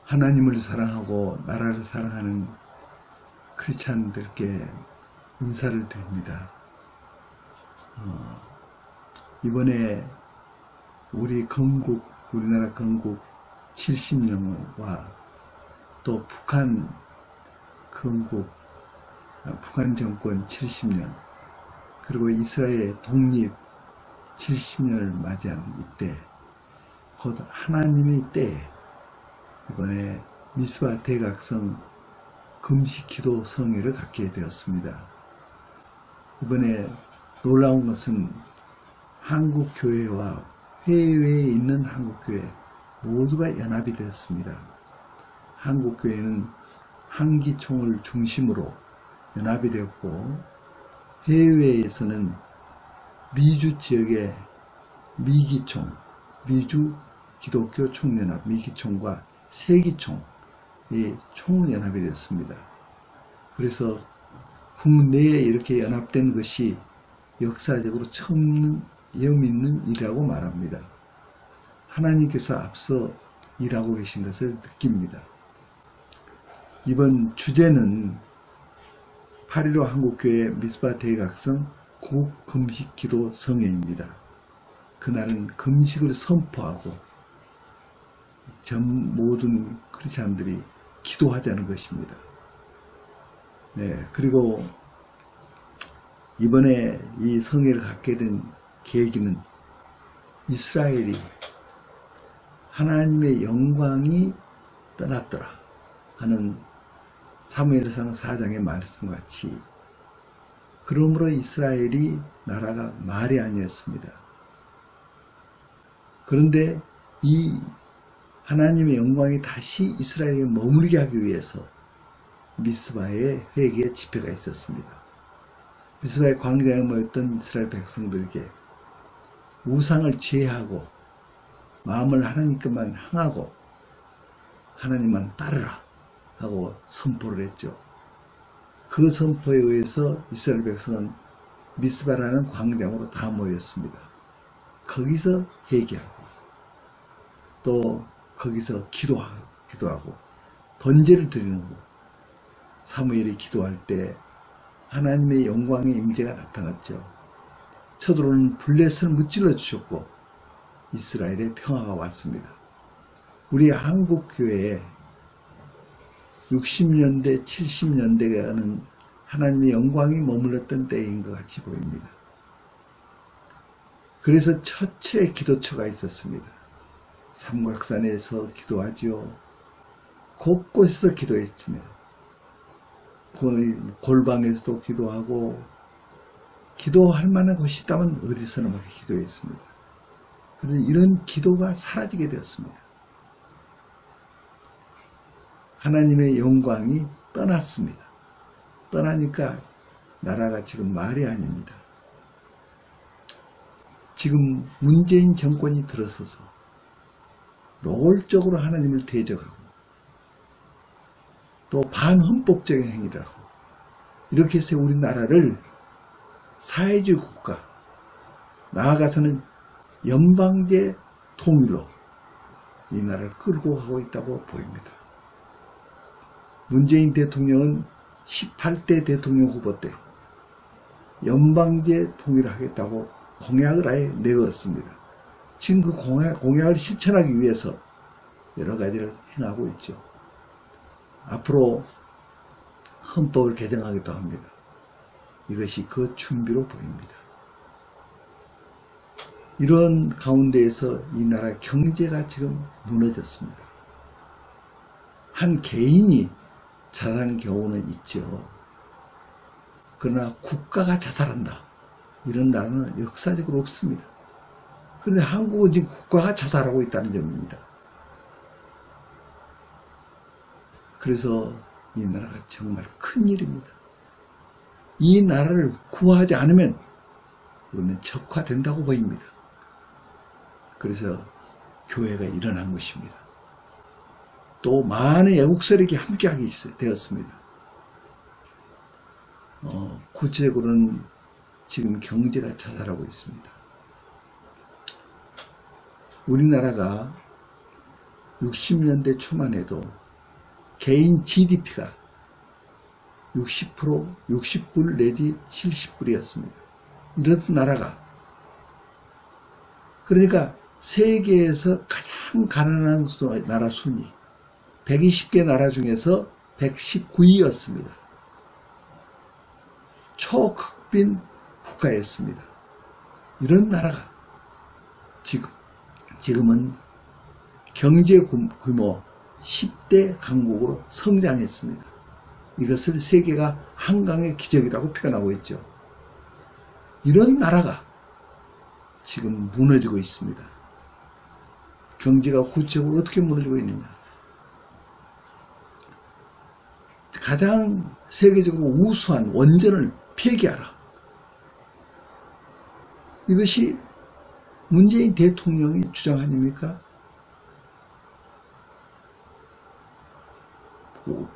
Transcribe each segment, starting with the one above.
하나님을 사랑하고 나라를 사랑하는 크리스찬들께 인사를 드립니다. 이번에 우리나라 건국 70년과 또 북한 정권 70년, 그리고 이스라엘 독립 70년을 맞이한 이때, 곧 하나님의 때에 이번에 미스바 대각성 금식기도 성회를 갖게 되었습니다. 이번에 놀라운 것은 한국교회와 해외에 있는 한국교회 모두가 연합이 되었습니다. 한국교회는 한기총을 중심으로 연합이 되었고, 해외에서는 미주 지역의 미기총, 미주 기독교 총연합 미기총과 세기총이 총연합이 되었습니다. 그래서 국내에 이렇게 연합된 것이 역사적으로 처음 의미 있는 일이라고 말합니다. 하나님께서 앞서 일하고 계신 것을 느낍니다. 이번 주제는 8.15 한국교회 미스바 대각성 국금식기도 성회입니다. 그날은 금식을 선포하고 전 모든 크리스찬들이 기도하자는 것입니다. 네, 그리고 이번에 이 성회를 갖게 된 계기는 이스라엘이 하나님의 영광이 떠났더라 하는 사무엘상 4장의 말씀같이, 그러므로 이스라엘이 나라가 말이 아니었습니다. 그런데 이 하나님의 영광이 다시 이스라엘에 머무르게 하기 위해서 미스바의 회개 집회가 있었습니다. 미스바의 광장에 모였던 이스라엘 백성들에게 우상을 제하고 마음을 하나님께만 향하고 하나님만 따르라 하고 선포를 했죠. 그 선포에 의해서 이스라엘 백성은 미스바라는 광장으로 다 모였습니다. 거기서 회개하고 또 거기서 기도하고 번제를 드리는 거, 사무엘이 기도할 때 하나님의 영광의 임재가 나타났죠. 쳐들어오는 블레셋을 무찔러 주셨고 이스라엘의 평화가 왔습니다. 우리 한국교회에 60년대 70년대가는 하나님의 영광이 머물렀던 때인 것 같이 보입니다. 그래서 처처의 기도처가 있었습니다. 삼각산에서 기도하지요. 곳곳에서 기도했습니다. 골방에서도 기도하고, 기도할 만한 곳이 있다면 어디서나 막 기도했습니다. 그래서 이런 기도가 사라지게 되었습니다. 하나님의 영광이 떠났습니다. 떠나니까 나라가 지금 말이 아닙니다. 지금 문재인 정권이 들어서서 노골적으로 하나님을 대적하고 또 반헌법적인 행위를 하고, 이렇게 해서 우리나라를 사회주의 국가, 나아가서는 연방제 통일로 이 나라를 끌고 가고 있다고 보입니다. 문재인 대통령은 18대 대통령 후보 때 연방제 통일을 하겠다고 공약을 아예 내걸었습니다. 지금 그 공약을 실천하기 위해서 여러 가지를 행하고 있죠. 앞으로 헌법을 개정하기도 합니다. 이것이 그 준비로 보입니다. 이런 가운데에서 이 나라 경제가 지금 무너졌습니다. 한 개인이 자살한 경우는 있죠. 그러나 국가가 자살한다, 이런 나라는 역사적으로 없습니다. 그런데 한국은 지금 국가가 자살하고 있다는 점입니다. 그래서 이 나라가 정말 큰일입니다. 이 나라를 구하지 않으면 우리는 적화된다고 보입니다. 그래서 교회가 일어난 것입니다. 또 많은 애국 세력이 함께하게 되었습니다. 구체적으로는 지금 경제가 자살하고 있습니다. 우리나라가 60년대 초만 해도 개인 GDP가 60%, 60불 내지 70불이었습니다. 이런 나라가, 그러니까 세계에서 가장 가난한 나라 순위 120개 나라 중에서 119위였습니다. 초극빈 국가였습니다. 이런 나라가 지금은 경제 규모 10대 강국으로 성장했습니다. 이것을 세계가 한강의 기적이라고 표현하고 있죠. 이런 나라가 지금 무너지고 있습니다. 경제가 구체적으로 어떻게 무너지고 있느냐. 가장 세계적으로 우수한 원전을 폐기하라. 이것이 문재인 대통령의 주장 아닙니까?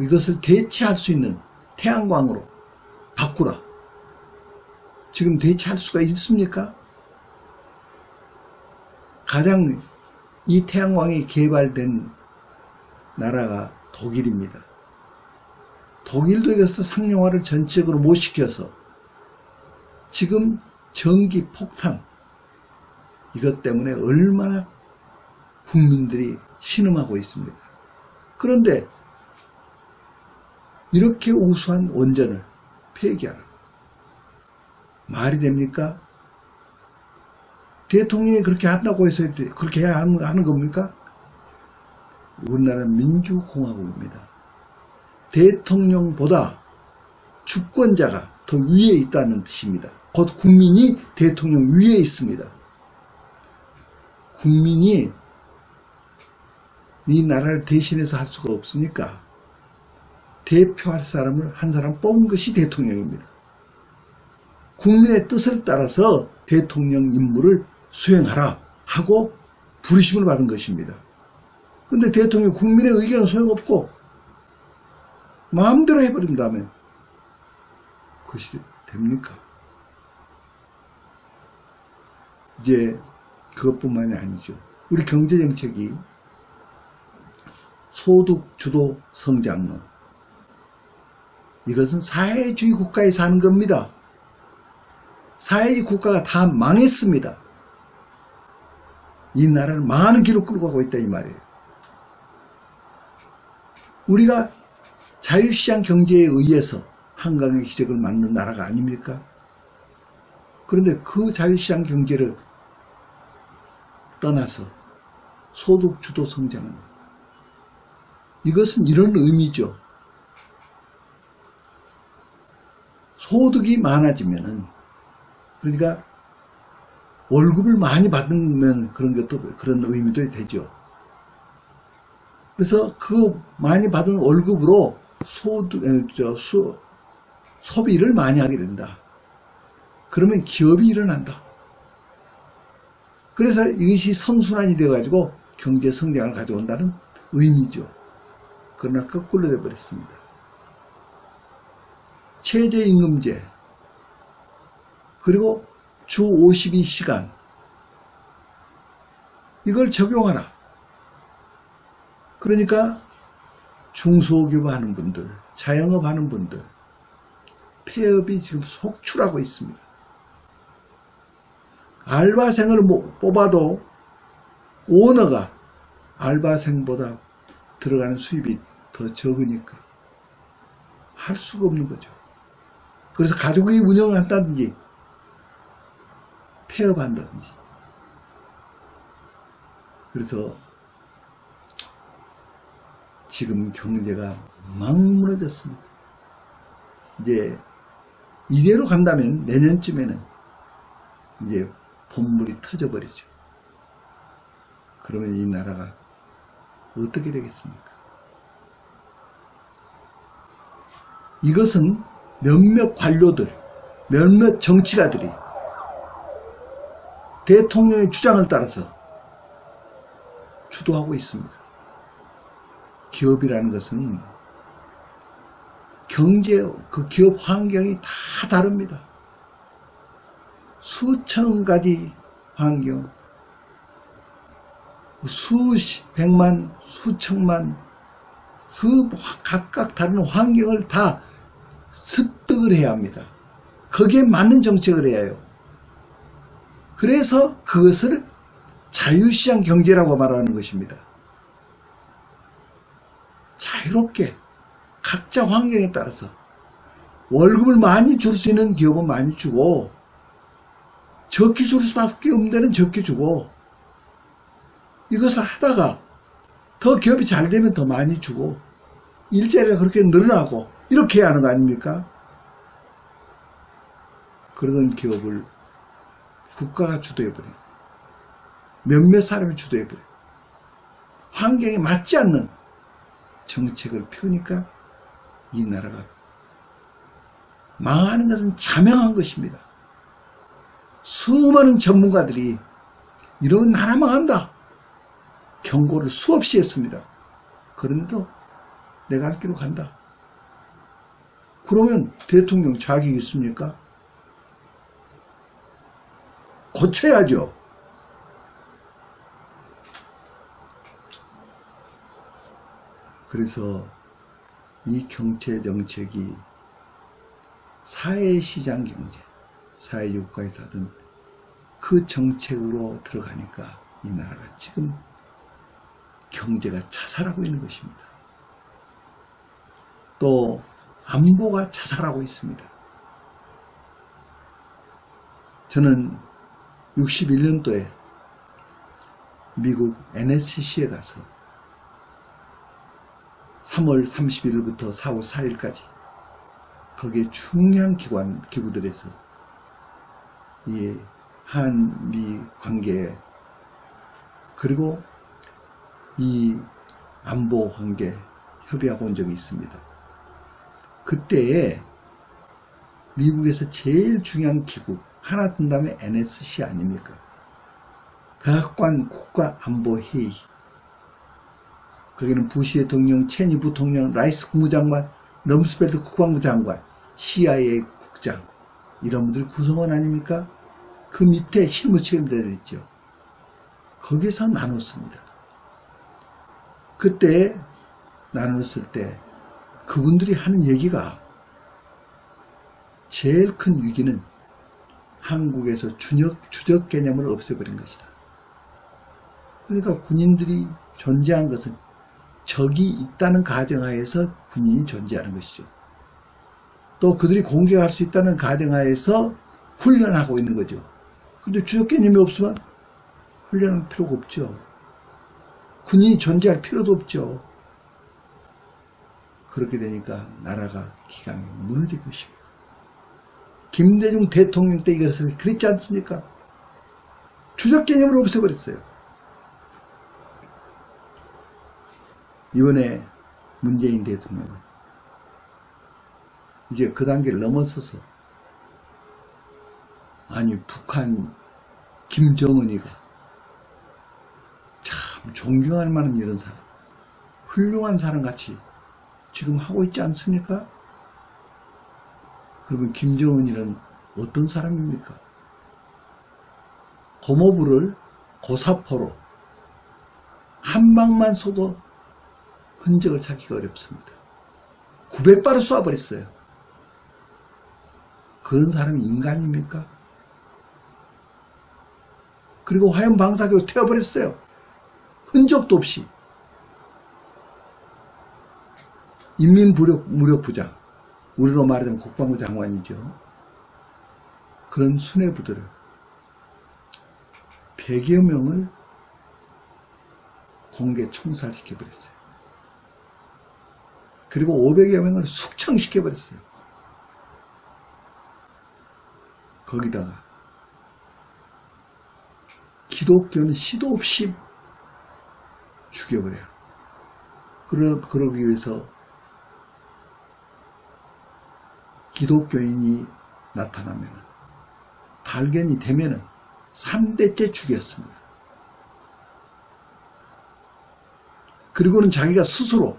이것을 대체할 수 있는 태양광으로 바꾸라. 지금 대체할 수가 있습니까? 가장 이 태양광이 개발된 나라가 독일입니다. 독일도 이것을 상용화를 전체적으로 못 시켜서 지금 전기 폭탄, 이것 때문에 얼마나 국민들이 신음하고 있습니까? 그런데 이렇게 우수한 원전을 폐기하라. 말이 됩니까? 대통령이 그렇게 한다고 해서 그렇게 해야 하는 겁니까? 우리나라는 민주공화국입니다. 대통령보다 주권자가 더 위에 있다는 뜻입니다. 곧 국민이 대통령 위에 있습니다. 국민이 이 나라를 대신해서 할 수가 없으니까 대표할 사람을 한 사람 뽑은 것이 대통령입니다. 국민의 뜻을 따라서 대통령 임무를 수행하라 하고 부르심을 받은 것입니다. 그런데 대통령이 국민의 의견은 소용없고 마음대로 해버린다면 그것이 됩니까? 이제 그것뿐만이 아니죠. 우리 경제정책이 소득주도 성장론, 이것은 사회주의 국가에 사는 겁니다. 사회주의 국가가 다 망했습니다. 이 나라를 많은 길로 끌고 가고 있다 이 말이에요. 우리가 자유시장 경제에 의해서 한강의 기적을 만든 나라가 아닙니까? 그런데 그 자유시장 경제를 떠나서 소득주도 성장은, 이것은 이런 의미죠. 소득이 많아지면은, 그러니까 월급을 많이 받으면 그런 것도, 그런 의미도 되죠. 그래서 그 많이 받은 월급으로 소비를 많이 하게 된다. 그러면 기업이 일어난다. 그래서 이것이 선순환이 되어가지고 경제 성장을 가져온다는 의미죠. 그러나 거꾸로 되어버렸습니다. 최저임금제, 그리고 주 52시간, 이걸 적용하라. 그러니까 중소기업 하는 분들, 자영업 하는 분들, 폐업이 지금 속출하고 있습니다. 알바생을 뽑아도 오너가 알바생보다 들어가는 수입이 더 적으니까 할 수가 없는 거죠. 그래서 가족이 운영한다든지 폐업한다든지. 그래서 지금 경제가 막 무너졌습니다. 이제 이대로 간다면 내년쯤에는 이제 본물이 터져버리죠. 그러면 이 나라가 어떻게 되겠습니까? 이것은 몇몇 관료들, 몇몇 정치가들이 대통령의 주장을 따라서 주도하고 있습니다. 기업이라는 것은 그 기업 환경이 다 다릅니다. 수천 가지 환경, 수백만, 수천만, 각각 다른 환경을 다 습득을 해야 합니다. 거기에 맞는 정책을 해야 해요. 그래서 그것을 자유시장 경제라고 말하는 것입니다. 자유롭게 각자 환경에 따라서 월급을 많이 줄 수 있는 기업은 많이 주고, 적게 줄 수밖에 없는 데는 적게 주고, 이것을 하다가 더 기업이 잘 되면 더 많이 주고, 일자리가 그렇게 늘어나고 이렇게 해야 하는 거 아닙니까? 그러던 기업을 국가가 주도해버려요. 몇몇 사람이 주도해버려요. 환경에 맞지 않는 정책을 펴니까 이 나라가 망하는 것은 자명한 것입니다. 수많은 전문가들이 이러면 나라 망한다 경고를 수없이 했습니다. 그런데도 내가 할 길로 간다. 그러면 대통령 자격이 있습니까? 고쳐야죠. 그래서 이 경제정책이 사회시장 경제, 사회주국가에서 하던 그 정책으로 들어가니까 이 나라가 지금 경제가 자살하고 있는 것입니다. 또 안보가 자살하고 있습니다. 저는 61년도에 미국 NSC에 가서 3월 31일부터 4월 4일까지 거기에 중요한 기구들에서 이 한미 관계 그리고 이 안보 관계 협의하고 온 적이 있습니다. 그때에 미국에서 제일 중요한 기구 하나 든다면 NSC 아닙니까? 백악관 국가안보회의. 거기는 부시 대통령, 체니 부통령, 라이스 국무장관, 럼스펠트 국방부 장관, CIA 국장 이런 분들 구성원 아닙니까? 그 밑에 실무 책임자들이 있죠. 거기서 나눴습니다. 그때 나눴을 때 그분들이 하는 얘기가 제일 큰 위기는 한국에서 주적 개념을 없애버린 것이다. 그러니까 군인들이 존재한 것은 적이 있다는 가정하에서 군인이 존재하는 것이죠. 또 그들이 공격할 수 있다는 가정하에서 훈련하고 있는 거죠. 근데 주적 개념이 없으면 훈련할 필요가 없죠. 군인이 존재할 필요도 없죠. 그렇게 되니까 나라가 기강이 무너질 것입니다. 김대중 대통령 때 이것을 그랬지 않습니까? 주적 개념을 없애버렸어요. 이번에 문재인 대통령은 이제 그 단계를 넘어서서 아니 북한 김정은이가 참 존경할 만한 이런 사람 훌륭한 사람같이 지금 하고 있지 않습니까? 그러면 김정은이는 어떤 사람입니까? 고모부를 고사포로 한 방만 쏘도 흔적을 찾기가 어렵습니다. 900발을 쏴버렸어요. 그런 사람이 인간입니까? 그리고 화염 방사기로 태워버렸어요. 흔적도 없이. 인민무력부장, 우리로 말하자면 국방부 장관이죠. 그런 수뇌부들을 100여 명을 공개 총살시켜버렸어요. 그리고 500여 명을 숙청시켜버렸어요. 거기다가 기독교는 시도 없이 죽여버려요. 그러기 위해서 기독교인이 나타나면 발견이 되면 3대째 죽였습니다. 그리고는 자기가 스스로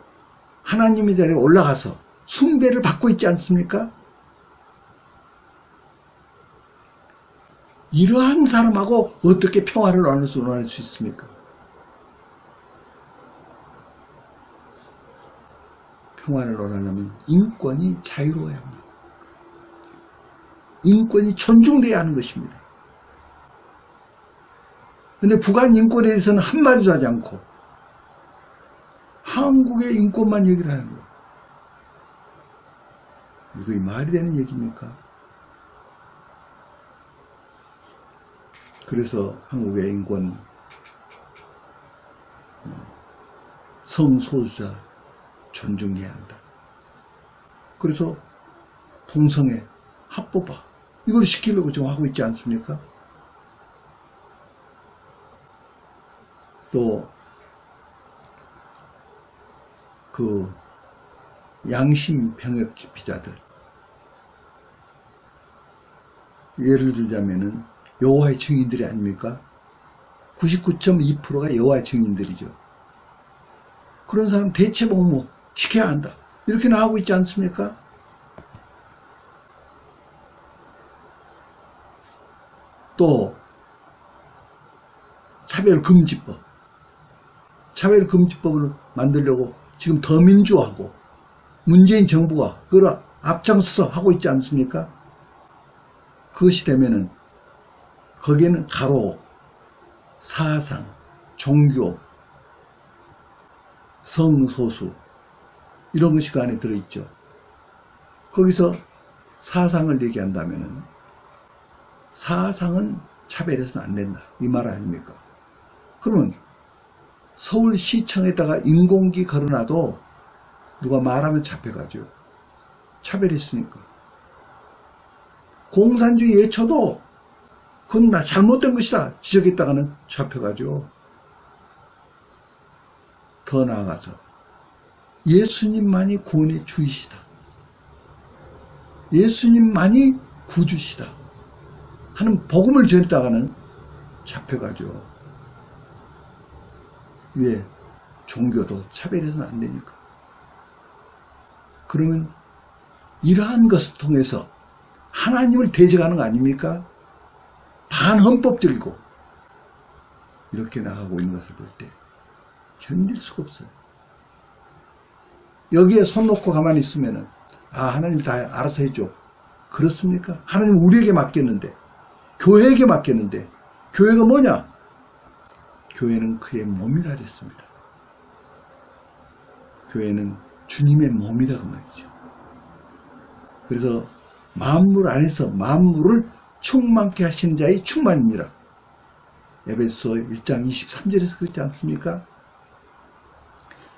하나님의 자리에 올라가서 숭배를 받고 있지 않습니까? 이러한 사람하고 어떻게 평화를 나눌 수 있습니까? 평화를 원하려면 인권이 자유로워야 합니다. 인권이 존중돼야 하는 것입니다. 근데 북한 인권에 대해서는 한마디도 하지 않고 한국의 인권만 얘기를 하는 거예요. 이거 말이 되는 얘기입니까? 그래서 한국의 인권, 성소수자 존중해야 한다. 그래서 동성애, 합법화 이걸 시키려고 지금 하고 있지 않습니까? 또 그 양심 병역 기피자들, 예를 들자면은 여호와의 증인들이 아닙니까? 99.2%가 여호와의 증인들이죠. 그런 사람 대체 복무 시켜야 한다. 이렇게 나오고 있지 않습니까? 또 차별금지법. 차별금지법을 만들려고 지금 더민주하고 문재인 정부가 그걸 앞장서서 하고 있지 않습니까? 그것이 되면은 거기에는 가로, 사상, 종교, 성소수 이런 것이 그 안에 들어있죠. 거기서 사상을 얘기한다면은 사상은 차별해서는 안 된다. 이 말 아닙니까? 그러면 서울시청에다가 인공기 걸어놔도 누가 말하면 잡혀가죠. 차별했으니까. 공산주의 예초도 그건 나 잘못된 것이다 지적했다가는 잡혀가죠. 더 나아가서 예수님만이 구원의 주이시다. 예수님만이 구주시다 하는 복음을 전했다가는 잡혀가죠. 왜? 종교도 차별해서는 안 되니까. 그러면 이러한 것을 통해서 하나님을 대적하는 거 아닙니까? 반헌법적이고 이렇게 나가고 있는 것을 볼 때 견딜 수가 없어요. 여기에 손 놓고 가만히 있으면은 하나님이 다 알아서 해줘. 그렇습니까? 하나님은 우리에게 맡겼는데, 교회에게 맡겼는데, 교회가 뭐냐? 교회는 그의 몸이라 그랬습니다. 교회는 주님의 몸이다 그 말이죠. 그래서 만물 안에서 만물을 충만케 하시는 자의 충만입니다. 에베소 1장 23절에서 그렇지 않습니까?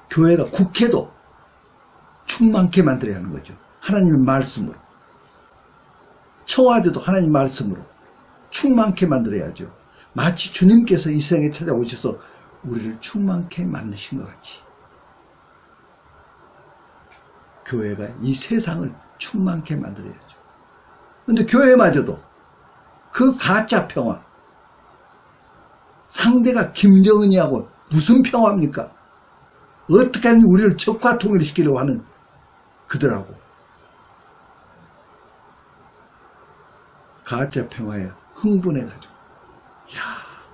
교회가 국회도 충만케 만들어야 하는 거죠. 하나님의 말씀으로. 청와대도 하나님 말씀으로 충만케 만들어야죠. 마치 주님께서 이 세상에 찾아오셔서 우리를 충만케 만드신 것 같이 교회가 이 세상을 충만케 만들어야죠. 그런데 교회마저도 그 가짜 평화, 상대가 김정은이하고 무슨 평화입니까? 어떻게 하면 우리를 적과 통일시키려고 하는 그들하고 가짜 평화에 흥분해가지고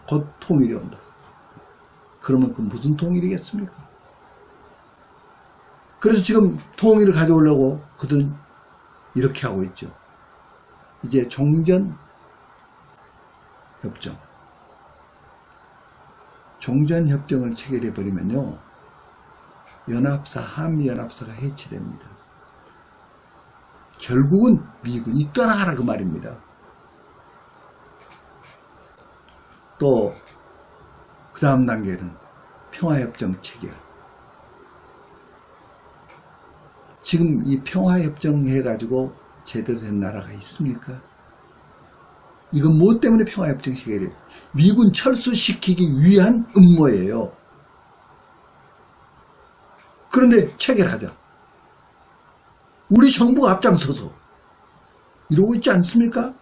곧 통일이 온다. 그러면 그 무슨 통일이겠습니까? 그래서 지금 통일을 가져오려고 그들은 이렇게 하고 있죠. 이제 종전협정, 종전협정을 체결해버리면요, 연합사, 한미연합사가 해체됩니다. 결국은 미군이 떠나가라 그 말입니다. 또 그 다음 단계는 평화협정 체결. 지금 이 평화협정 해가지고 제대로 된 나라가 있습니까? 이건 뭐 때문에 평화협정 체결이에요? 미군 철수시키기 위한 음모예요. 그런데 체결하자. 우리 정부가 앞장서서 이러고 있지 않습니까?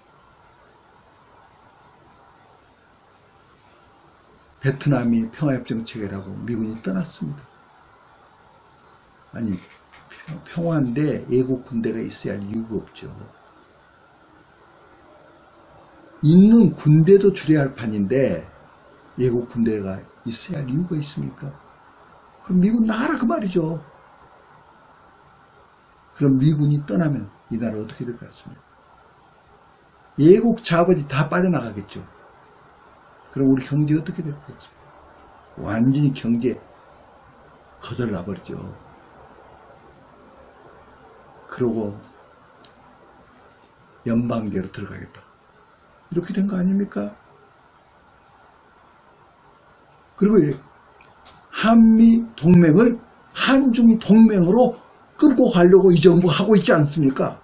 베트남이 평화협정 체결하고 미군이 떠났습니다. 아니, 평화인데 애국 군대가 있어야 할 이유가 없죠. 있는 군대도 줄여야 할 판인데 애국 군대가 있어야 할 이유가 있습니까? 그럼 미군 나가라 그 말이죠. 그럼 미군이 떠나면 이 나라 어떻게 될 것 같습니까? 예국 자본이 다 빠져나가겠죠. 그럼 우리 경제 어떻게 될 것 같습니까? 완전히 경제 거덜나 버리죠. 그러고 연방제로 들어가겠다. 이렇게 된 거 아닙니까? 그리고 한미 동맹을 한중 동맹으로 끌고 가려고 이 정부가 하고 있지 않습니까?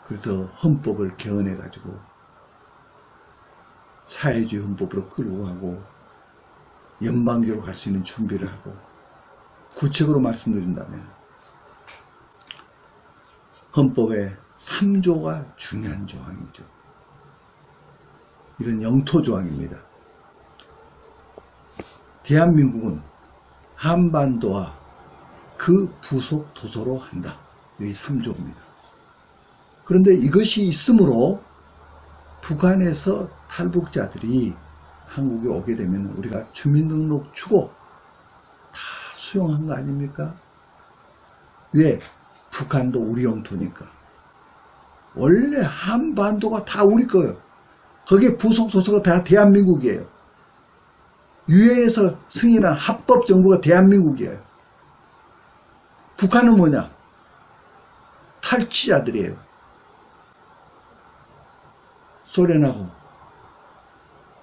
그래서 헌법을 개헌해 가지고 사회주의 헌법으로 끌고 가고 연방제로 갈 수 있는 준비를 하고, 구체적으로 말씀드린다면 헌법의 3조가 중요한 조항이죠. 이건 영토 조항입니다. 대한민국은 한반도와 그 부속 도서로 한다. 이 3조입니다. 그런데 이것이 있으므로 북한에서 탈북자들이 한국에 오게 되면 우리가 주민등록 주고 다 수용한 거 아닙니까? 왜? 북한도 우리 영토니까. 원래 한반도가 다 우리 거예요. 거기에 부속 도서가 다 대한민국이에요. 유엔에서 승인한 합법 정부가 대한민국이에요. 북한은 뭐냐? 탈취자들이에요. 소련하고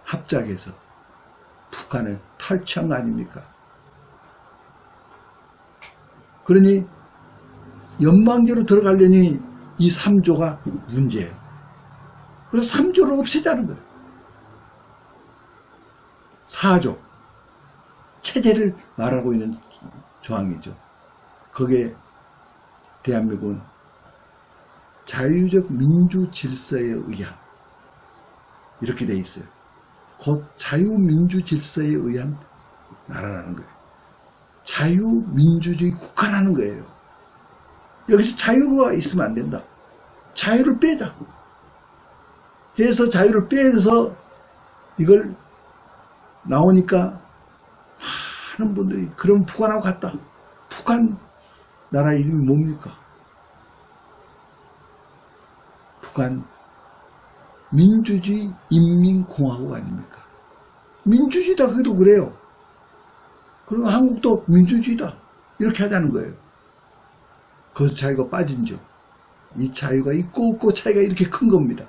합작해서 북한을 탈취한 거 아닙니까? 그러니 연방제로 들어가려니 이 3조가 문제예요. 그래서 3조를 없애자는 거예요. 4조 체제를 말하고 있는 조항이죠. 거기에 대한민국은 자유적 민주 질서에 의한, 이렇게 돼 있어요. 곧 자유민주 질서에 의한 나라라는 거예요. 자유민주주의 국가라는 거예요. 여기서 자유가 있으면 안 된다. 자유를 빼자. 해서 자유를 빼서 이걸 나오니까 많은 분들이 그럼 북한하고 같다. 북한 나라 이름이 뭡니까? 북한 민주주의 인민공화국 아닙니까? 민주주의다 그래도 그래요. 그러면 한국도 민주주의다 이렇게 하자는 거예요. 그 자유가 빠진 점, 이 자유가 있고 없고 차이가 이렇게 큰 겁니다.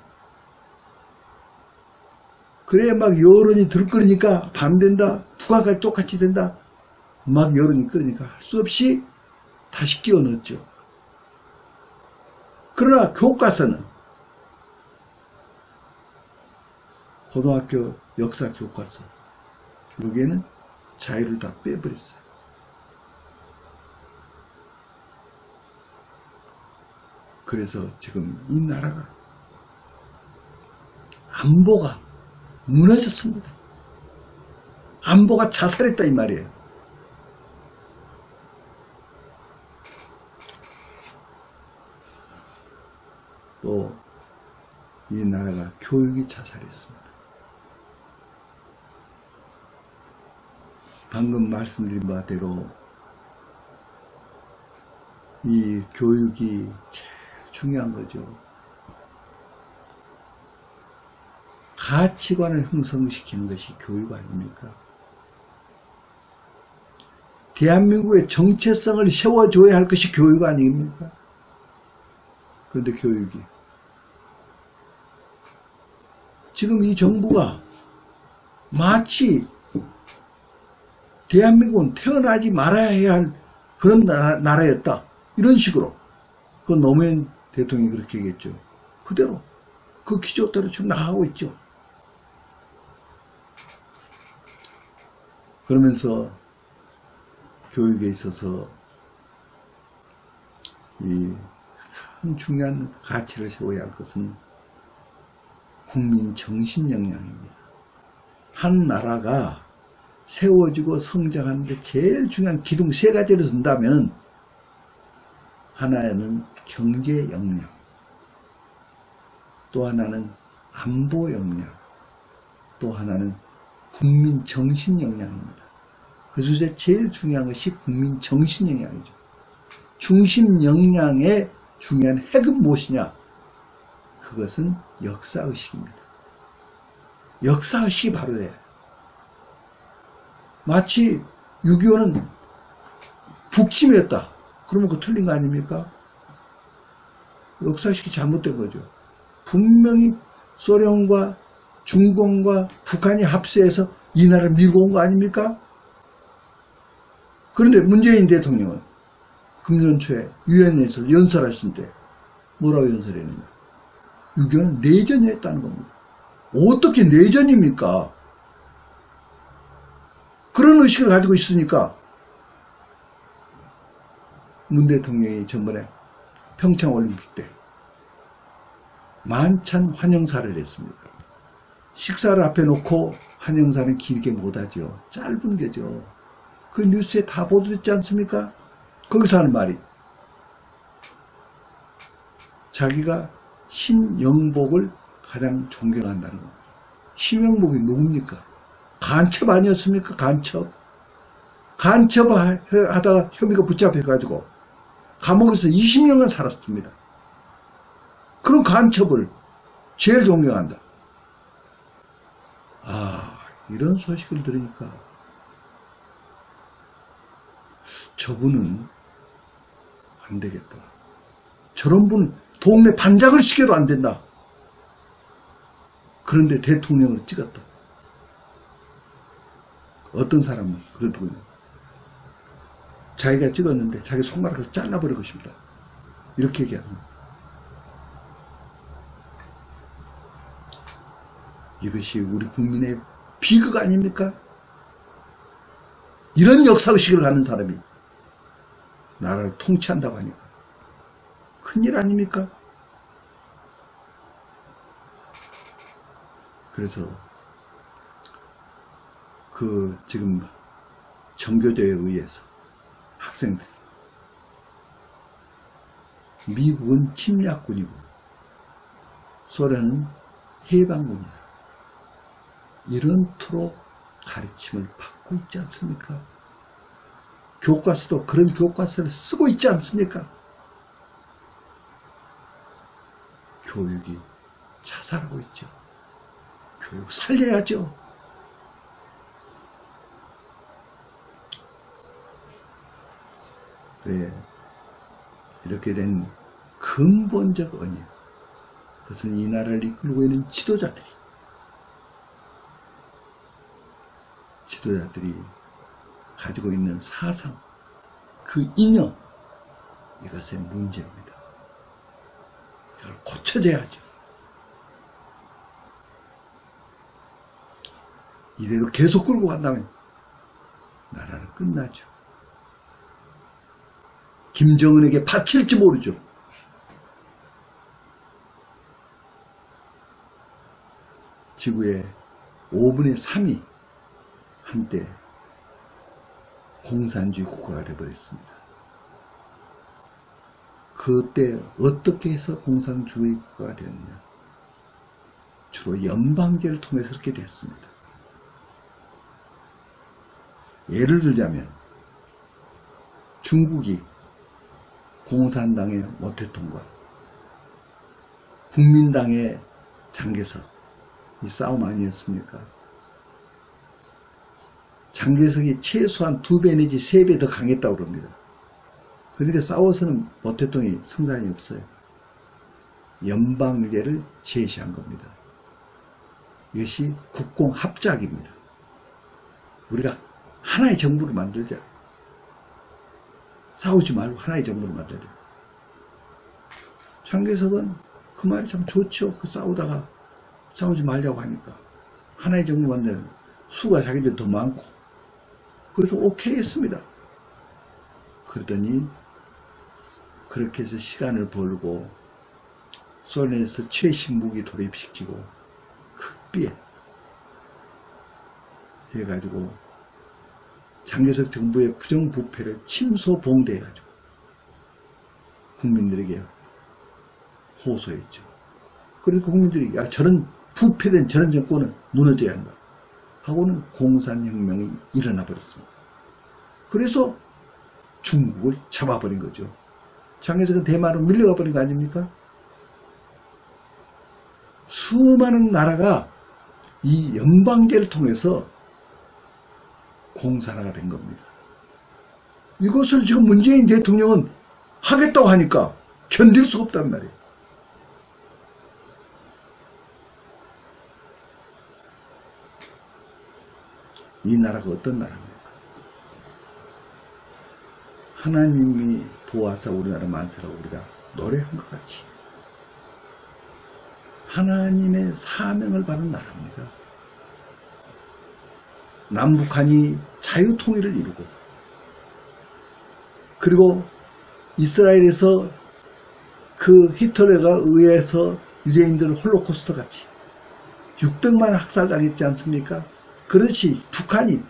그래야 막 여론이 들끓으니까 반대된다, 북한까지 똑같이 된다, 막 여론이 끓으니까 할 수 없이 다시 끼워 넣었죠. 그러나 교과서는, 고등학교 역사 교과서, 여기에는 자유를 다 빼버렸어요. 그래서 지금 이 나라가 안보가 무너졌습니다. 안보가 자살했다 이 말이에요. 또 이 나라가 교육이 자살했습니다. 방금 말씀드린 바대로 이 교육이 제일 중요한 거죠. 가치관을 형성시키는 것이 교육 아닙니까? 대한민국의 정체성을 세워줘야 할 것이 교육 아닙니까? 그런데 교육이 지금 이 정부가 마치 대한민국은 태어나지 말아야 해야 할 그런 나라였다 이런 식으로, 그 노무현 대통령이 그렇게 얘기했죠. 그대로 그 기조대로 지금 나가고 있죠. 그러면서 교육에 있어서 이 가장 중요한 가치를 세워야 할 것은 국민 정신 역량입니다. 한 나라가 세워지고 성장하는데 제일 중요한 기둥 세 가지를 둔다면, 하나는 경제 역량, 또 하나는 안보 역량, 또 하나는 국민 정신 역량입니다. 그 중에 제일 중요한 것이 국민 정신 역량이죠. 중심 역량의 중요한 핵은 무엇이냐? 그것은 역사의식입니다. 역사의식이 바로 돼. 마치 6.25는 북침이었다. 그러면 그거 틀린 거 아닙니까? 역사의식이 잘못된 거죠. 분명히 소련과 중공과 북한이 합세해서 이 나라를 밀고 온 거 아닙니까? 그런데 문재인 대통령은 금년 초에 유엔에서 연설하신 때 뭐라고 연설했느냐? 6.25는 내전이었다는 겁니다. 어떻게 내전입니까? 그런 의식을 가지고 있으니까 문 대통령이 전번에 평창올림픽 때 만찬 환영사를 했습니다. 식사를 앞에 놓고 환영사는 길게 못하죠. 짧은 게죠. 그 뉴스에 다 보도됐지 않습니까? 거기서 하는 말이 자기가 신영복을 가장 존경한다는 겁니다. 신영복이 누굽니까? 간첩 아니었습니까? 간첩. 간첩하다가 혐의가 붙잡혀가지고 감옥에서 20년간 살았습니다. 그런 간첩을 제일 존경한다. 아, 이런 소식을 들으니까 저분은 안 되겠다. 저런 분은 동네 반장을 시켜도 안 된다. 그런데 대통령을 찍었다. 어떤 사람은 그러더군요. 자기가 찍었는데 자기 손가락을 잘라버릴 것입니다. 이렇게 얘기합니다. 이것이 우리 국민의 비극 아닙니까? 이런 역사의식을 갖는 사람이 나라를 통치한다고 하니까 큰일 아닙니까? 그래서 지금 정교조에 의해서 학생들 미국은 침략군이고 소련은 해방군이다. 이런 투로 가르침을 받고 있지 않습니까? 교과서도 그런 교과서를 쓰고 있지 않습니까? 교육이 자살하고 있죠. 교육 살려야죠. 네, 이렇게 된 근본적 원인, 그것은 이 나라를 이끌고 있는 지도자들이 가지고 있는 사상, 그 이념, 이것의 문제입니다. 이걸 고쳐져야죠. 이대로 계속 끌고 간다면 나라는 끝나죠. 김정은에게 바칠지 모르죠. 지구의 5분의 3이 한때 공산주의 국가가 되어버렸습니다. 그때 어떻게 해서 공산주의 국가가 되었느냐? 주로 연방제를 통해서 그렇게 됐습니다. 예를 들자면 중국이 공산당의 모태통과 국민당의 장개석, 이 싸움 아니었습니까? 장개석이 최소한 2배 내지 3배 더 강했다고 합니다. 그러니까 싸워서는 모태통이 승산이 없어요. 연방제를 제시한 겁니다. 이것이 국공합작입니다. 우리가 하나의 정부를 만들자. 싸우지 말고 하나의 정부를 만들자. 장개석은 그 말이 참 좋죠. 그 싸우지 말자고 하니까. 하나의 정부 만드는 수가 자기들 더 많고. 그래서 오케이 했습니다. 그러더니 그렇게 해서 시간을 벌고 소련에서 최신 무기 도입시키고 흑비에 해가지고 장개석 정부의 부정부패를 침소봉대해가지고 국민들에게 호소했죠. 그러니까 국민들이 야, 저런 부패된 저런 정권은 무너져야 한다. 하고는 공산혁명이 일어나 버렸습니다. 그래서 중국을 잡아버린 거죠. 장개석은 대만으로 밀려가 버린 거 아닙니까? 수많은 나라가 이 연방제를 통해서 공산화가 된 겁니다. 이것을 지금 문재인 대통령은 하겠다고 하니까 견딜 수가 없단 말이에요. 이 나라가 어떤 나라입니까? 하나님이 보아서 우리나라 만세라고 우리가 노래한 것 같이 하나님의 사명을 받은 나라입니다. 남북한이 자유통일을 이루고, 그리고 이스라엘에서 그 히틀러가 의해서 유대인들 홀로코스트 같이 600만 학살당했지 않습니까? 그렇지 북한이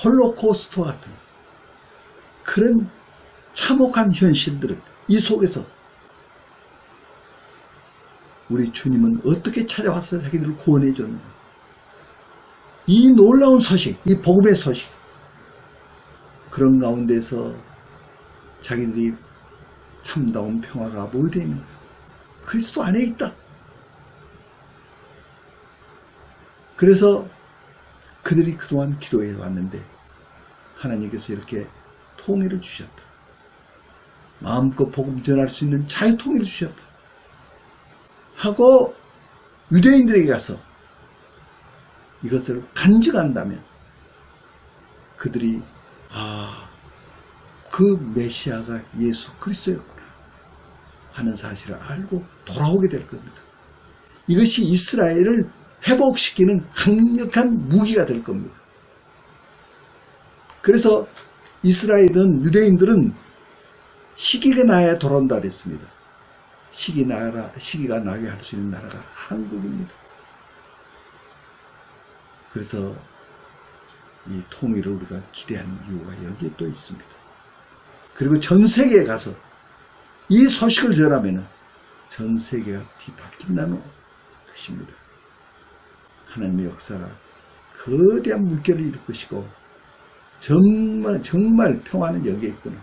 홀로코스트 같은 그런 참혹한 현실들을 이 속에서 우리 주님은 어떻게 찾아와서 자기들을 구원해 줬는가. 이 놀라운 소식, 이 복음의 소식, 그런 가운데서 자기들이 참다운 평화가 어디에 있는가? 그리스도 안에 있다. 그래서 그들이 그동안 기도해 왔는데 하나님께서 이렇게 통일을 주셨다. 마음껏 복음 전할 수 있는 자유 통일을 주셨다. 하고 유대인들에게 가서 이것을 간증한다면 그들이 그 메시아가 예수 그리스도였구나 하는 사실을 알고 돌아오게 될 겁니다. 이것이 이스라엘을 회복시키는 강력한 무기가 될 겁니다. 그래서 이스라엘은, 유대인들은 시기가 나야 돌아온다 그랬습니다. 시기가 나게 할 수 있는 나라가 한국입니다. 그래서 이 통일을 우리가 기대하는 이유가 여기에 또 있습니다. 그리고 전 세계에 가서 이 소식을 전하면 전 세계가 뒤바뀐다는 것입니다. 하나님의 역사가 거대한 물결을 일으킬 것이고 정말 평화는 여기에 있구나.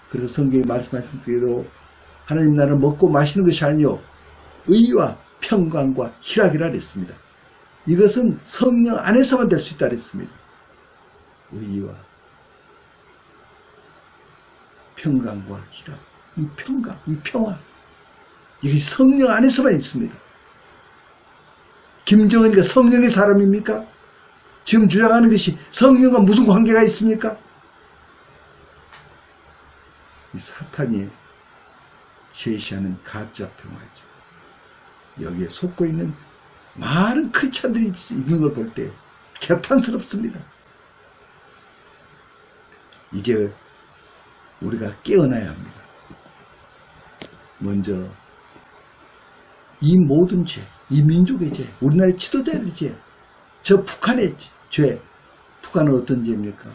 그래서 성경이 말씀하신 대로 하나님 나라는 먹고 마시는 것이 아니요 의와 평강과 희락이라 그랬습니다. 이것은 성령 안에서만 될 수 있다 그랬습니다. 의와 평강과 희락, 이 평강, 이 평화, 이게 성령 안에서만 있습니다. 김정은이가 성령의 사람입니까? 지금 주장하는 것이 성령과 무슨 관계가 있습니까? 이 사탄이 제시하는 가짜 평화죠. 여기에 속고 있는 많은 크리스찬들이 있는 걸 볼 때 개탄스럽습니다. 이제 우리가 깨어나야 합니다. 먼저 이 모든 죄, 이 민족의 죄, 우리나라의 지도자의 죄, 저 북한의 죄, 북한은 어떤 죄입니까?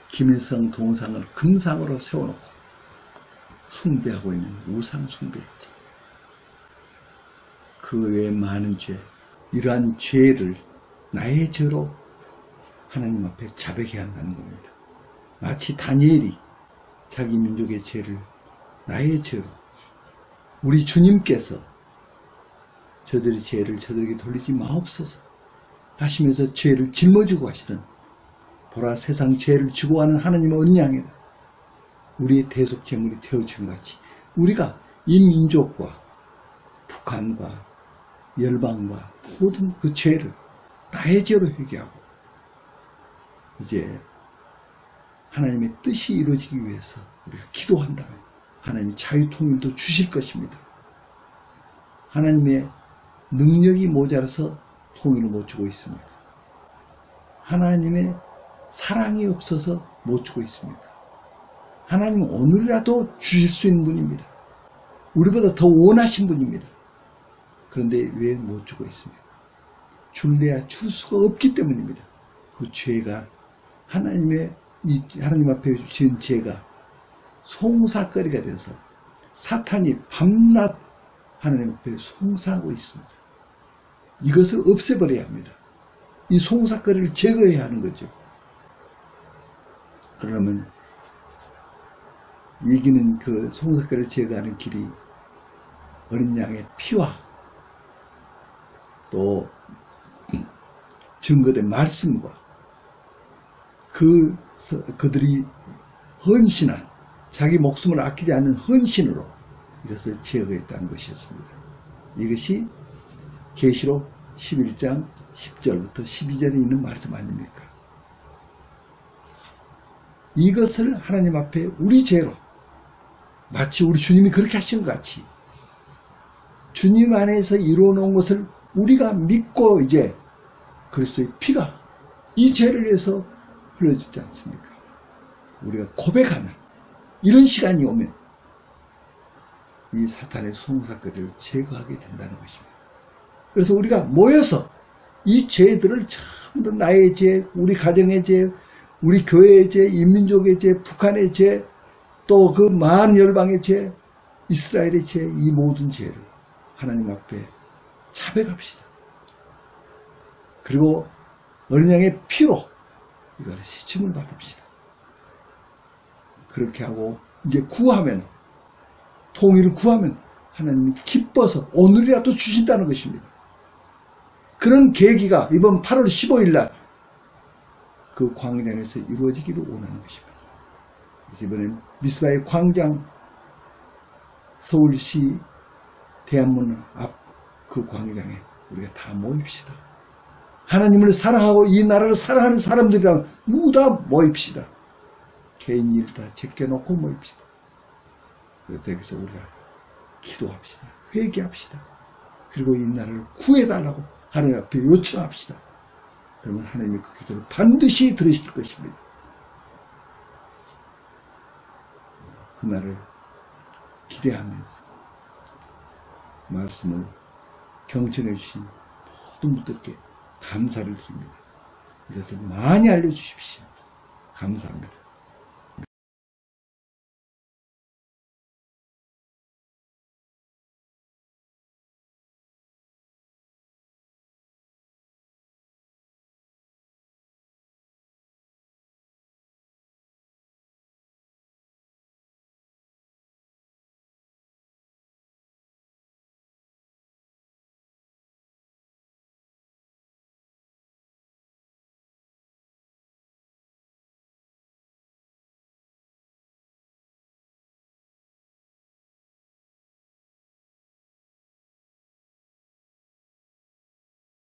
김일성 동상을 금상으로 세워놓고 숭배하고 있는 우상 숭배였죠. 그 외에 많은 죄, 이러한 죄를 나의 죄로 하나님 앞에 자백해야 한다는 겁니다. 마치 다니엘이 자기 민족의 죄를 나의 죄로, 우리 주님께서 저들의 죄를 저들에게 돌리지 마옵소서 하시면서 죄를 짊어지고 가시던, 보라 세상 죄를 지고 가는 하나님의 언양이다. 우리의 대속 제물이 되어준 같이 우리가 이 민족과 북한과 열방과 모든 그 죄를 나의 죄로 회개하고 이제 하나님의 뜻이 이루어지기 위해서 우리가 기도한다면 하나님이 자유통일도 주실 것입니다. 하나님의 능력이 모자라서 통일을 못 주고 있습니다. 하나님의 사랑이 없어서 못 주고 있습니다. 하나님은 오늘이라도 주실 수 있는 분입니다. 우리보다 더 원하신 분입니다. 그런데 왜 못 주고 있습니까? 줄래야 줄 수가 없기 때문입니다. 그 죄가 하나님 앞에 지은 죄가 송사거리가 돼서 사탄이 밤낮 하나님 앞에 송사하고 있습니다. 이것을 없애버려야 합니다. 이 송사거리를 제거해야 하는 거죠. 그러면 이기는 그 송사거리를 제거하는 길이 어린 양의 피와 또 증거된 말씀과 그들이 헌신한 자기 목숨을 아끼지 않는 헌신으로 이것을 제거했다는 것이었습니다. 이것이 계시록 11장 10절부터 12절에 있는 말씀 아닙니까? 이것을 하나님 앞에 우리 죄로 마치 우리 주님이 그렇게 하신 것 같이 주님 안에서 이루어 놓은 것을 우리가 믿고 이제 그리스도의 피가 이 죄를 위해서 흘러지지 않습니까? 우리가 고백하는 이런 시간이 오면 이 사탄의 송사거리를 제거하게 된다는 것입니다. 그래서 우리가 모여서 이 죄들을 전부 나의 죄, 우리 가정의 죄, 우리 교회의 죄, 인민족의 죄, 북한의 죄, 또 그 만 열방의 죄, 이스라엘의 죄, 이 모든 죄를 하나님 앞에 자백합시다. 그리고 어린 양의 피로 이거를 시침을 받읍시다. 그렇게 하고 이제 구하면, 통일을 구하면 하나님이 기뻐서 오늘이라도 주신다는 것입니다. 그런 계기가 이번 8월 15일 날 그 광장에서 이루어지기를 원하는 것입니다. 그래서 이번엔 미스바의 광장, 서울시 대한문 앞 그 광장에 우리가 다 모입시다. 하나님을 사랑하고 이 나라를 사랑하는 사람들이랑 모두 다 모입시다. 개인 일 다 제껴놓고 모입시다. 그래서 여기서 우리가 기도합시다. 회개합시다. 그리고 이 나라를 구해달라고 하나님 앞에 요청합시다. 그러면 하나님이 그 기도를 반드시 들으실 것입니다. 그날을 기대하면서 말씀을 경청해 주신 모든 분들께 감사를 드립니다. 이것을 많이 알려주십시오. 감사합니다.